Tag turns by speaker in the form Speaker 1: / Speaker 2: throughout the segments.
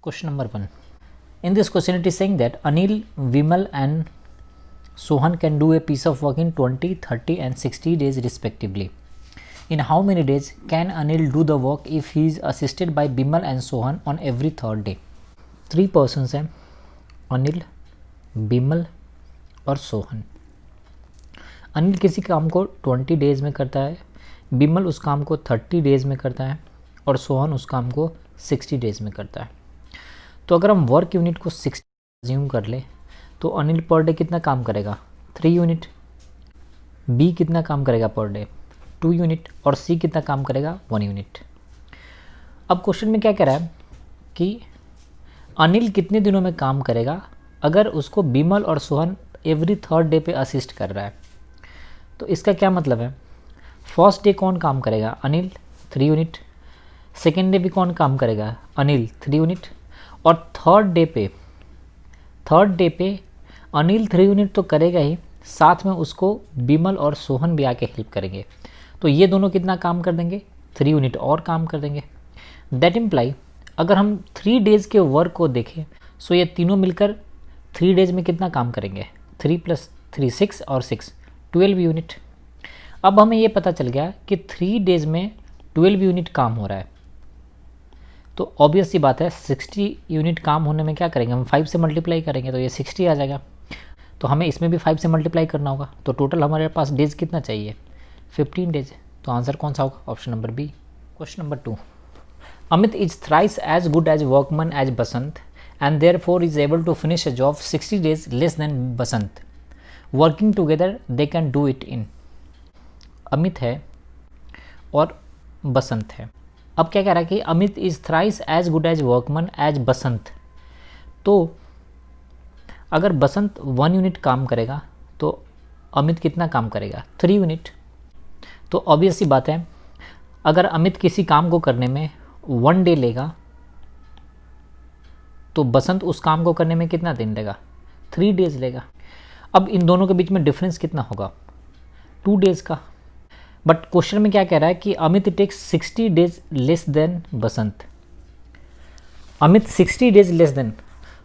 Speaker 1: Question number 1. In this question it is saying that Anil, Vimal and Sohan can do a piece of work in 20, 30 and 60 days respectively. In how many days can Anil do the work if he is assisted by Bimal and Sohan on every third day? 3 persons हैं, अनिल, बिमल और सोहन. अनिल किसी काम को 20 days में करता है, बिमल उस काम को 30 डेज़ में करता है और सोहन उस काम को 60 डेज़ में करता है. तो अगर हम वर्क यूनिट को 60 अज्यूम कर ले तो अनिल पर डे कितना काम करेगा? 3 यूनिट. बी कितना काम करेगा पर डे? 2 यूनिट. और सी कितना काम करेगा? 1 यूनिट. अब क्वेश्चन में क्या कह रहा है कि अनिल कितने दिनों में काम करेगा अगर उसको बिमल और सोहन एवरी थर्ड डे पे असिस्ट कर रहा है. तो इसका क्या मतलब है? फर्स्ट डे कौन काम करेगा? अनिल 3 यूनिट. सेकेंड डे भी कौन काम करेगा? अनिल 3 यूनिट. और थर्ड डे पे अनिल 3 यूनिट तो करेगा ही, साथ में उसको बिमल और सोहन भी आके हेल्प करेंगे. तो ये दोनों कितना काम कर देंगे? 3 यूनिट और काम कर देंगे. दैट इम्प्लाई अगर हम 3 डेज़ के वर्क को देखें सो ये तीनों मिलकर 3 डेज़ में कितना काम करेंगे? 3 + 3 6 और 6 12 यूनिट. अब हमें ये पता चल गया कि 3 डेज़ में 12 यूनिट काम हो रहा है. तो ऑब्वियस सी बात है 60 यूनिट काम होने में क्या करेंगे? हम 5 से मल्टीप्लाई करेंगे तो ये 60 आ जाएगा. तो हमें इसमें भी 5 से मल्टीप्लाई करना होगा. तो टोटल हमारे पास डेज़ कितना चाहिए? 15 डेज. तो आंसर कौन सा होगा? Option number B. Question number 2. Amit is thrice as good as workman as Basant and therefore is able to finish a job 60 days less than Basant. Working together they can do it in. Amit है और बसंत है. अब क्या कह रहा है कि Amit is thrice as good as workman as Basant. तो अगर बसंत 1 यूनिट काम करेगा तो अमित कितना काम करेगा? 3 यूनिट. तो ऑब्वियस सी बात है अगर अमित किसी काम को करने में 1 डे लेगा तो बसंत उस काम को करने में कितना दिन लेगा? 3 डेज़ लेगा. अब इन दोनों के बीच में डिफरेंस कितना होगा? 2 डेज़ का. बट क्वेश्चन में क्या कह रहा है कि Amit takes 60 days less than Basant. Amit 60 days less than.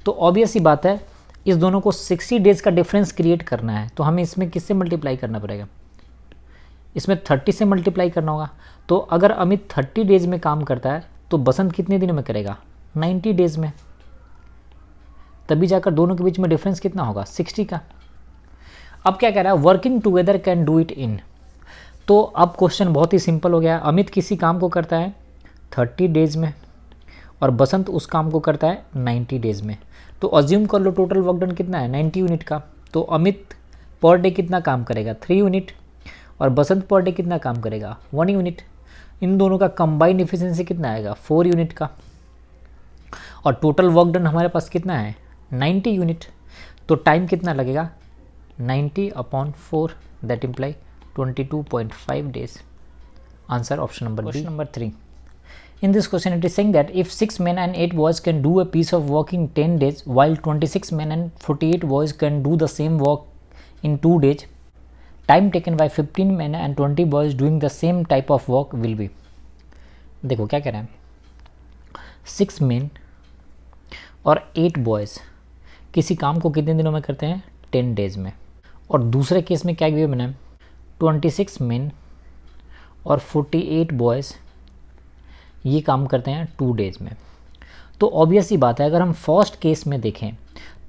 Speaker 1: तो ऑब्वियस ही बात है इस दोनों को 60 डेज का डिफरेंस क्रिएट करना है तो हमें इसमें किससे मल्टीप्लाई करना पड़ेगा? इसमें 30 से मल्टीप्लाई करना होगा. तो अगर अमित 30 डेज में काम करता है तो बसंत कितने दिनों में करेगा? 90 डेज में. तभी जाकर दोनों के बीच में डिफरेंस कितना होगा? 60 का. अब क्या कह रहा है? Working together can do it in. तो अब क्वेश्चन बहुत ही सिंपल हो गया. अमित किसी काम को करता है 30 डेज में और बसंत उस काम को करता है 90 डेज में. तो अज्यूम कर लो टोटल वर्क डन कितना है? 90 यूनिट का. तो अमित पर डे कितना काम करेगा? 3 यूनिट. और बसंत पर डे कितना काम करेगा? 1 यूनिट. इन दोनों का कंबाइंड एफिशिएंसी कितना आएगा? 4 यूनिट का. और टोटल वर्क डन हमारे पास कितना है? 90 यूनिट. तो टाइम कितना लगेगा? 90/4 that imply 22.5 days. Answer option number B. Question number 3. In this question it is saying that if 6 men and 8 boys can do a piece of work in 10 days while 26 men and 48 boys can do the same work in 2 days, time taken by 15 men and 20 boys doing the same type of work will be. देखो क्या कह रहा है? 6 men और 8 boys किसी काम को कितने दिनों में करते हैं? 10 डेज में. और दूसरे केस में क्या गिवन है? 26 मेन और 48 बॉयज़ ये काम करते हैं 2 डेज में. तो ऑब्वियस ही बात है अगर हम फर्स्ट केस में देखें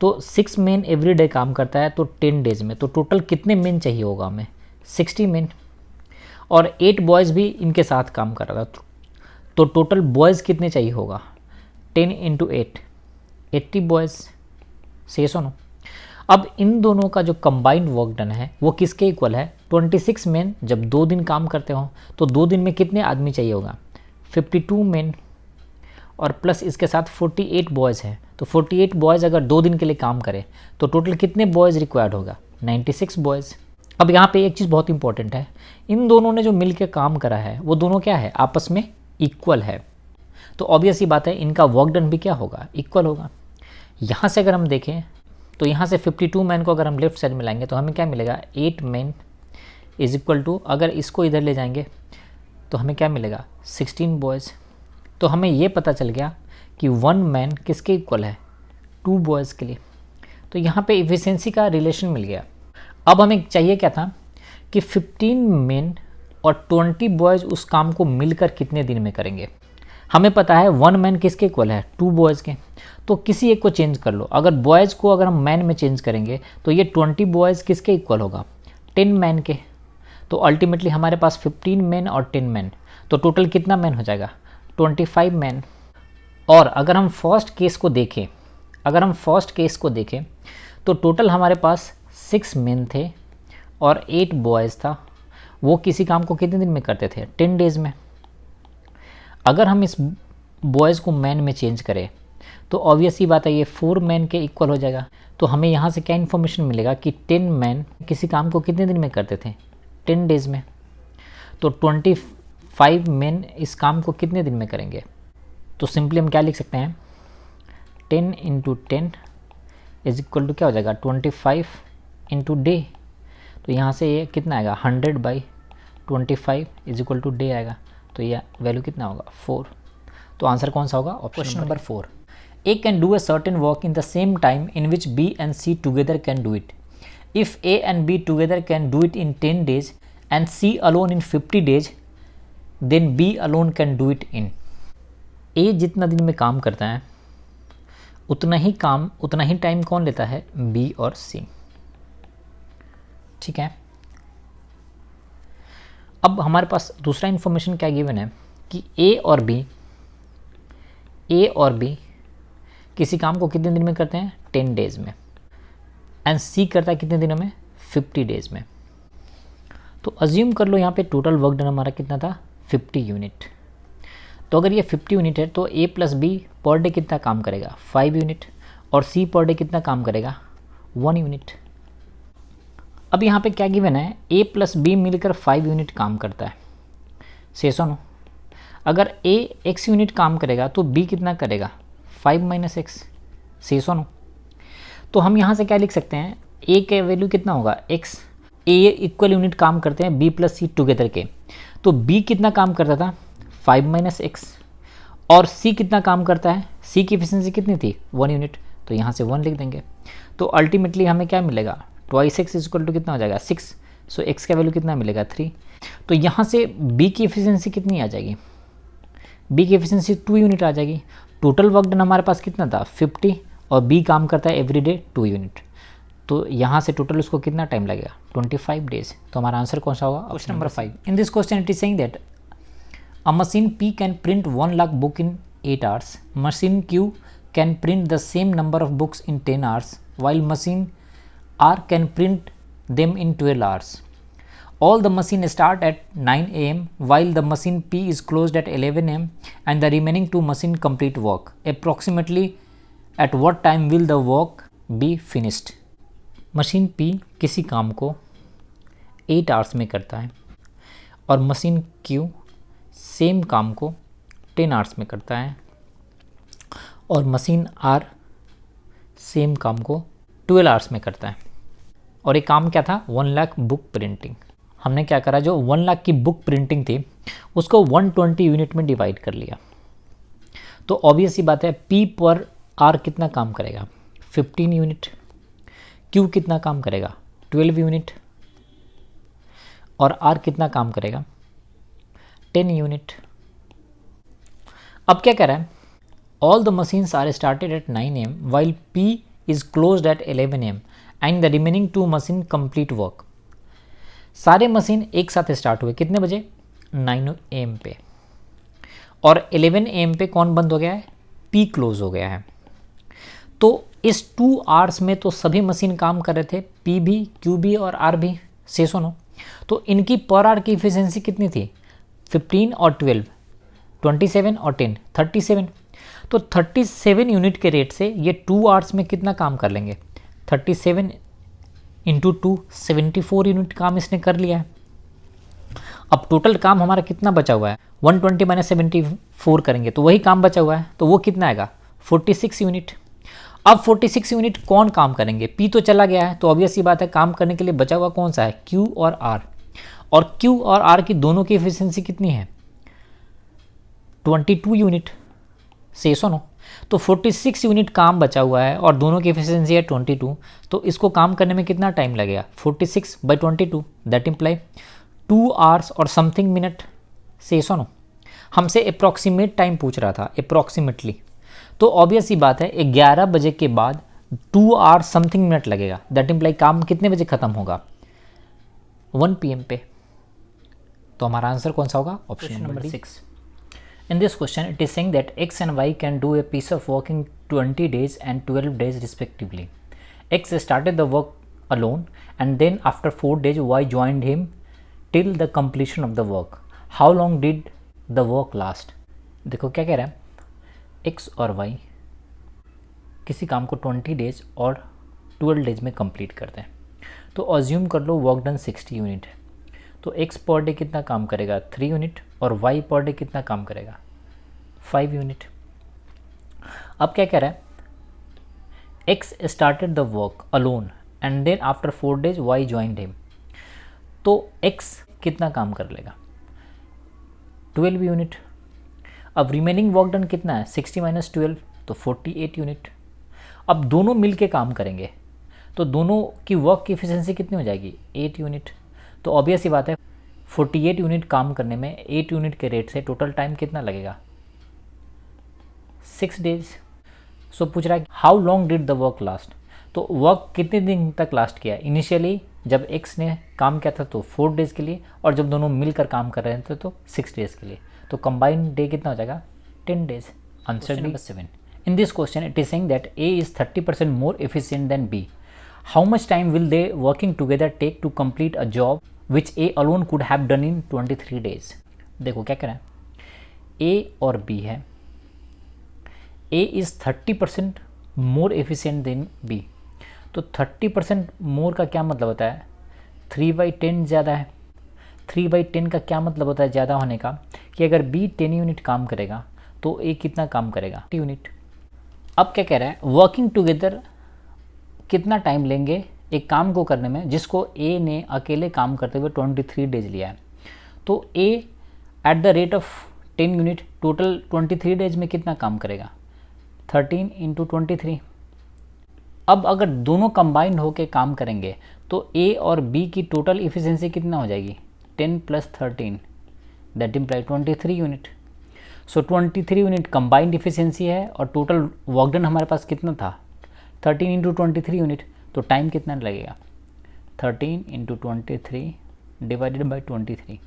Speaker 1: तो 6 मेन एवरी डे काम करता है तो 10 डेज में. तो टोटल कितने मेन चाहिए होगा हमें? 60 मेन. और 8 बॉयज़ भी इनके साथ काम कर रहा था तो टोटल बॉयज़ कितने चाहिए होगा? 10 × 8 80 बॉयज़. सही सुनो. अब इन दोनों का जो कंबाइंड वर्क डन है वो किसके इक्वल है? 26 मेन जब 2 दिन काम करते हो तो 2 दिन में कितने आदमी चाहिए होगा? 52 मेन. और प्लस इसके साथ 48 बॉयज़ हैं तो 48 बॉयज़ अगर 2 दिन के लिए काम करें तो टोटल कितने बॉयज़ रिक्वायर्ड होगा? 96 बॉयज़. अब यहाँ पे एक चीज़ बहुत इंपॉर्टेंट है. इन दोनों ने जो मिल के काम करा है वो दोनों क्या है? आपस में इक्वल है. तो ऑब्वियस ही बात है इनका वर्क डन भी क्या होगा? इक्वल होगा. यहाँ से अगर हम देखें तो यहाँ से 52 मैन को अगर हम लेफ्ट साइड में लाएंगे तो हमें क्या मिलेगा? 8 मैन इज इक्वल टू, अगर इसको इधर ले जाएंगे तो हमें क्या मिलेगा? 16 बॉयज़. तो हमें ये पता चल गया कि 1 मैन किसके इक्वल है, 2 बॉयज़ के लिए। तो यहाँ पे इफिशिएंसी का रिलेशन मिल गया। अब हमें चाहिए क्या था कि 15 मेन और 20 बॉयज़ उस काम को मिलकर कितने दिन में करेंगे। हमें पता है 1 मैन किसके इक्वल है, 2 बॉयज़ के। तो किसी एक को चेंज कर लो। अगर बॉयज़ को अगर हम मैन में चेंज करेंगे तो ये 20 बॉयज़ किसके इक्वल होगा, 10 मैन के। तो अल्टीमेटली हमारे पास 15 मैन और 10 मैन, तो टोटल कितना मैन हो जाएगा, 25 मैन। और अगर हम फर्स्ट केस को देखें तो टोटल हमारे पास 6 मैन थे और 8 बॉयज़ था। वो किसी काम को कितने दिन में करते थे, 10 डेज़ में। अगर हम इस बॉयज़ को मैन में चेंज करें तो ऑब्वियस ही बात है ये 4 मैन के इक्वल हो जाएगा। तो हमें यहाँ से क्या इन्फॉर्मेशन मिलेगा कि 10 मैन किसी काम को कितने दिन में करते थे, 10 डेज़ में। तो 25 मैन इस काम को कितने दिन में करेंगे। तो सिंपली हम क्या लिख सकते हैं, 10 × 10 इज इक्वल टू क्या हो जाएगा, 25 × डे। तो यहाँ से ये कितना आएगा, 100/25 इज इक्वल टू डे आएगा। तो ये वैल्यू कितना होगा, 4। तो आंसर कौन सा होगा, option number 4। A can do a certain work in the same time in which B and C together can do it. If A and B together can do it in 10 days and C alone in 50 days, then B alone can do it in. A जितना दिन में काम करता है उतना ही time कौन लेता है, B और C। ठीक है। अब हमारे पास दूसरा इन्फॉर्मेशन क्या गिवन है कि A और B किसी काम को कितने दिन में करते हैं, 10 डेज़ में, एंड सी करता है कितने दिनों में, 50 डेज़ में। तो अज्यूम कर लो यहाँ पे टोटल वर्क डन हमारा कितना था, 50 यूनिट। तो अगर ये 50 यूनिट है तो A + B पर डे कितना काम करेगा, 5 यूनिट, और C पर डे कितना काम करेगा, 1 यूनिट। अब यहाँ पे क्या गिवन है, A + B मिलकर 5 यूनिट काम करता है, से सुनो। अगर A x यूनिट काम करेगा तो B कितना करेगा, 5 - x, से सुनो। तो हम यहाँ से क्या लिख सकते हैं, A का वैल्यू कितना होगा, x। A इक्वल यूनिट काम करते हैं B + C टुगेदर के। तो B कितना काम करता था, 5 - x, और C कितना काम करता है, C की एफिशिएंसी कितनी थी, 1 यूनिट। तो यहाँ से 1 लिख देंगे। तो अल्टीमेटली हमें क्या मिलेगा, 2x इज इक्वल टू कितना हो जाएगा, 6। सो x का वैल्यू कितना मिलेगा, 3। तो यहाँ से B की एफिशिएंसी कितनी आ जाएगी, B की एफिशिएंसी 2 यूनिट आ जाएगी। टोटल वर्क डन हमारे पास कितना था, 50, और B काम करता है एवरीडे 2 यूनिट। तो यहाँ से टोटल उसको कितना टाइम लगेगा, 25 डेज। तो हमारा आंसर कौन सा होगा, option number 5। In this question it is saying that a machine P can print 1 lakh book in 8 hours, machine Q can print the same number of books in 10 hours, while machine R can print them in 12 hours. All the machine start at 9 am while the machine P is closed at 11 am and the remaining 2 machine complete work. Approximately at what time will the work be finished? Machine P किसी काम को 8 hours में करता है और machine Q same काम को 10 hours में करता है, और मशीन R सेम काम को 12 आवर्स में करता है। और एक काम क्या था, 1 लाख बुक प्रिंटिंग। हमने क्या करा, जो 1 लाख की बुक प्रिंटिंग थी उसको 120 यूनिट में डिवाइड कर लिया। तो ऑब्वियस ही बात है P पर R कितना काम करेगा, 15 यूनिट। Q कितना काम करेगा, 12 यूनिट, और R कितना काम करेगा, 10 यूनिट। अब क्या कह रहा है, all the machines are started at 9 am while P is closed at 11 am and the remaining 2 machine complete work. सारे मशीन एक साथ स्टार्ट हुए कितने बजे, 9 am पे, और 11 am पे कौन बंद हो गया है, P क्लोज हो गया है। तो इस 2 आवर्स में तो सभी मशीन काम कर रहे थे, P भी, Q भी और R भी, से सुनो। तो इनकी पर आवर की इफिशिएंसी कितनी थी, 15 और 12, 27 और 10, 37। तो 37 यूनिट के रेट से ये 2 आवर्स में कितना काम कर लेंगे, 37 × 2 74 यूनिट काम इसने कर लिया है। अब टोटल काम हमारा कितना बचा हुआ है, 120 - 74 करेंगे तो वही काम बचा हुआ है, तो वो कितना आएगा, 46 यूनिट। अब 46 यूनिट कौन काम करेंगे, P तो चला गया है, तो ऑब्वियस ही बात है काम करने के लिए बचा हुआ कौन सा है, Q और R। और Q और R की दोनों की एफिशिएंसी कितनी है, 22 यूनिट, से सुनो। तो 46 यूनिट काम बचा हुआ है और दोनों की एफिशिएंसी है 22, तो इसको काम करने में कितना टाइम लगेगा 46/22, दैट इम्प्लाई 2 आवर्स और समथिंग मिनट। से सुनो, हमसे अप्रॉक्सीमेट टाइम पूछ रहा था, अप्रॉक्सीमेटली, तो ऑब्वियस ही बात है 11 बजे के बाद 2 आवर्स समथिंग मिनट लगेगा, दैट इम्प्लाई काम कितने बजे ख़त्म होगा 1 PM पे। तो हमारा आंसर कौन सा होगा, option number 6। In this question, it is saying that X and Y can do a piece of work in 20 days and 12 days respectively. X started the work alone and then after 4 days Y joined him till the completion of the work. How long did the work last? देखो क्या कह रहा है, X और Y किसी काम को 20 days और 12 डेज में कंप्लीट करते हैं। तो अज्यूम कर लो वर्क डन 60 यूनिट है, तो x पर डे कितना काम करेगा 3 यूनिट और y पर डे कितना काम करेगा 5 यूनिट। अब क्या कह रहा है, x started the work alone and then after 4 days y joined him, तो x कितना काम कर लेगा 12 यूनिट। अब रिमेनिंग वर्क डन कितना है 60 - 12, तो 48 यूनिट। अब दोनों मिल के काम करेंगे तो दोनों की वर्क की एफिशिएंसी कितनी हो जाएगी 8 यूनिट। तो ऑब्वियस ही बात है 48 यूनिट काम करने में 8 यूनिट के रेट से टोटल टाइम कितना लगेगा 6 डेज। सो पूछ रहा है how long did the work last, तो वर्क कितने दिन तक लास्ट किया। इनिशियली जब एक्स ने काम किया था तो 4 डेज़ के लिए, और जब दोनों मिलकर काम कर रहे थे तो 6 डेज़ के लिए, तो कंबाइंड डे कितना हो जाएगा 10 days. Answer number 7। In this question it is saying that A is 30% more efficient than B. How much time will they working together take to complete a job which A alone could have done in 23 days। देखो क्या करें, A और B है, A is 30% more efficient then B, तो 30% मोर का क्या मतलब होता है 3/10 ज़्यादा है। 3/10 का क्या मतलब होता है ज़्यादा होने का, कि अगर B 10 यूनिट काम करेगा तो A कितना काम करेगा 10 यूनिट। अब क्या कह रहा है, वर्किंग टुगेदर कितना टाइम लेंगे एक काम को करने में जिसको A ने अकेले काम करते हुए 23 डेज लिया है। तो A at the rate of 10 unit total 23 days में कितना काम करेगा 13 × 23। अब अगर दोनों कंबाइंड होके काम करेंगे तो A और B की टोटल इफिशिएंसी कितना हो जाएगी 10 + 13, that imply 23 unit. So 23 unit combined efficiency है और टोटल वर्क डन हमारे पास कितना था 13 × 23 यूनिट, तो टाइम कितना लगेगा 13 × 23 डिवाइडेड बाई 23,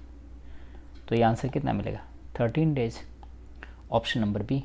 Speaker 1: तो ये आंसर कितना मिलेगा 13 डेज। Option number B.